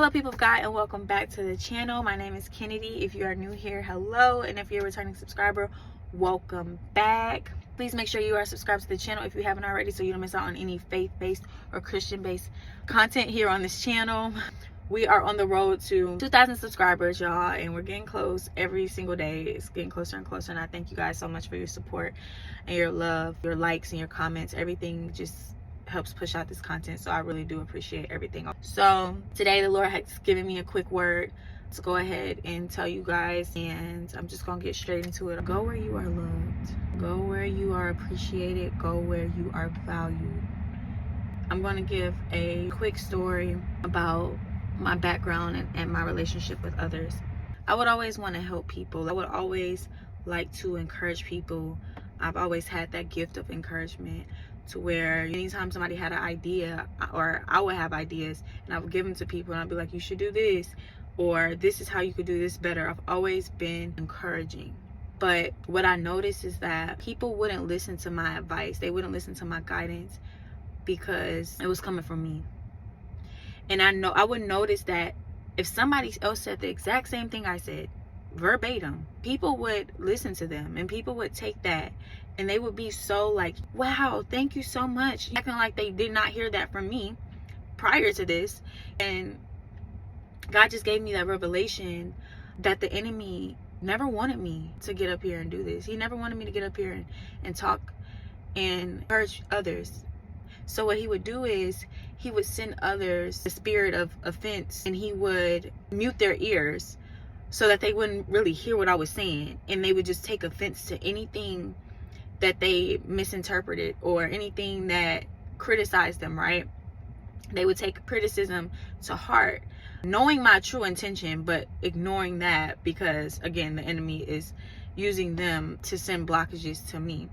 Hello people of God, and welcome back to the channel. My name is Kennedy. If you are new here, hello, and if you're a returning subscriber, welcome back. Please make sure you are subscribed to the channel if you haven't already, so you don't miss out on any faith-based or Christian-based content here on this channel. We are on the road to 2,000 subscribers, y'all, and we're getting close every single day. It's getting closer and closer, and I thank you guys so much for your support and your love, your likes and your comments. Everything just helps push out this content, so I really do appreciate everything. So today the Lord has given me a quick word to go ahead and tell you guys, and I'm just gonna get straight into it. Go where you are loved, go where you are appreciated, go where you are valued. I'm gonna give a quick story about my background and my relationship with others. I would always want to help people. I would always like to encourage people. I've always had that gift of encouragement, to where anytime somebody had an idea, or I would have ideas, and I would give them to people and I'd be like, you should do this, or this is how you could do this better. I've always been encouraging. But what I noticed is that people wouldn't listen to my advice. They wouldn't listen to my guidance because it was coming from me. And I would notice that if somebody else said the exact same thing I said, verbatim, people would listen to them, and people would take that and they would be so like, wow, thank you so much, acting like they did not hear that from me prior to this. And God just gave me that revelation that the enemy never wanted me to get up here and do this. He never wanted me to get up here and talk and encourage others. So what he would do is he would send others the spirit of offense, and he would mute their ears so that they wouldn't really hear what I was saying, and they would just take offense to anything that they misinterpreted or anything that criticized them, right? They would take criticism to heart, knowing my true intention, but ignoring that because, again, the enemy is using them to send blockages to me.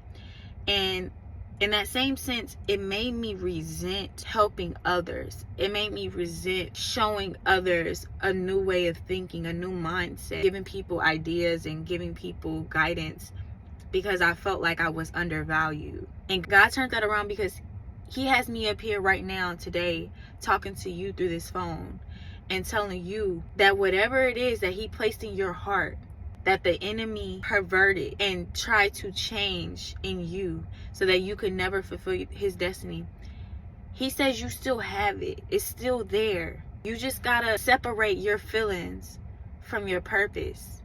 And in that same sense, it made me resent helping others. It made me resent showing others a new way of thinking, a new mindset, giving people ideas and giving people guidance, because I felt like I was undervalued. And God turned that around, because he has me up here right now today talking to you through this phone and telling you that whatever it is that he placed in your heart, that the enemy perverted and tried to change in you so that you could never fulfill his destiny, he says you still have it. It's still there. You just gotta separate your feelings from your purpose.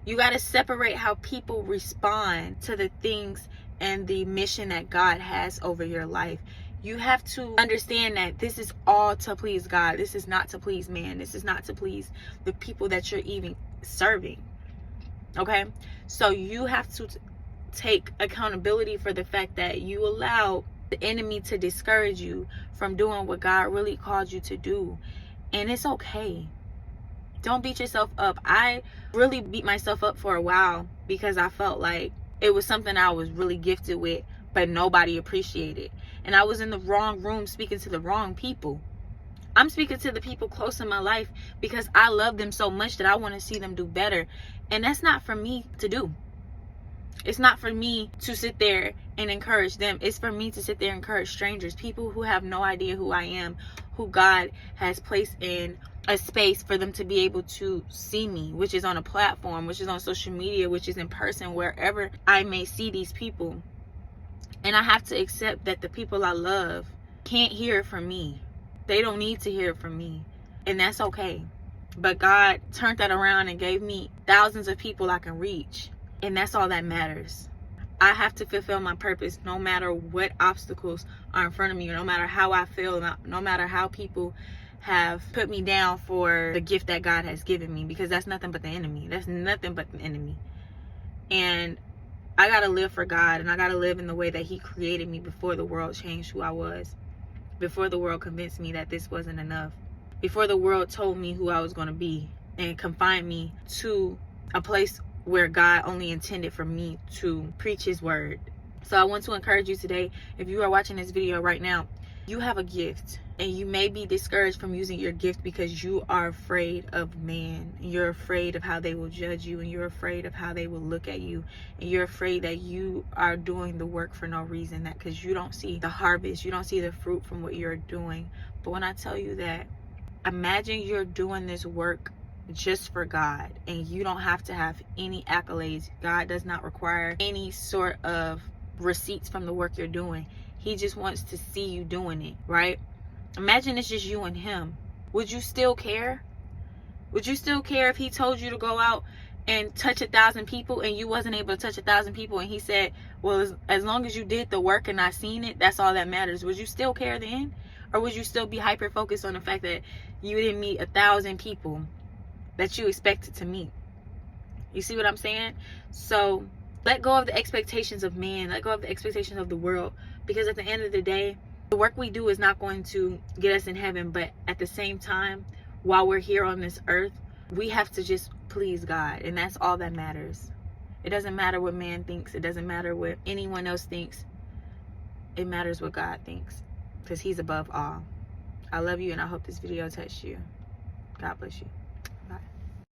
You gotta separate how people respond to the things and the mission that God has over your life. You have to understand that this is all to please God. This is not to please man. This is not to please the people that you're even serving. Okay? So you have to take accountability for the fact that you allow the enemy to discourage you from doing what God really called you to do. And it's okay. Don't beat yourself up. I really beat myself up for a while because I felt like it was something I was really gifted with, but nobody appreciated. And I was in the wrong room speaking to the wrong people. I'm speaking to the people close in my life because I love them so much that I want to see them do better. And that's not for me to do. It's not for me to sit there and encourage them. It's for me to sit there and encourage strangers, people who have no idea who I am, who God has placed in a space for them to be able to see me, which is on a platform, which is on social media, which is in person, wherever I may see these people. And I have to accept that the people I love can't hear it from me. They don't need to hear it from me. And that's okay. But God turned that around and gave me thousands of people I can reach. And that's all that matters. I have to fulfill my purpose no matter what obstacles are in front of me, no matter how I feel, no matter how people have put me down for the gift that God has given me, because that's nothing but the enemy. That's nothing but the enemy. And I gotta live for God, and I gotta live in the way that he created me before the world changed who I was, before the world convinced me that this wasn't enough, before the world told me who I was going to be and confined me to a place where God only intended for me to preach his word. So I want to encourage you today, if you are watching this video right now, you have a gift, and you may be discouraged from using your gift because you are afraid of man. You're afraid of how they will judge you, and you're afraid of how they will look at you, and you're afraid that you are doing the work for no reason, that because you don't see the harvest, you don't see the fruit from what you're doing. But when I tell you that Imagine you're doing this work just for God, and you don't have to have any accolades. God does not require any sort of receipts from the work you're doing. He just wants to see you doing it, right? Imagine it's just you and him. Would you still care? Would you still care if he told you to go out and touch 1,000 people and you wasn't able to touch 1,000 people, and he said, well, as long as you did the work and I seen it, that's all that matters? Would you still care then? Or would you still be hyper focused on the fact that you didn't meet 1,000 people that you expected to meet? You see what I'm saying? So let go of the expectations of man. Let go of the expectations of the world. Because at the end of the day, the work we do is not going to get us in heaven. But at the same time, while we're here on this earth, we have to just please God. And that's all that matters. It doesn't matter what man thinks. It doesn't matter what anyone else thinks. It matters what God thinks, because he's above all. I love you, and I hope this video touched you. God bless you. Bye.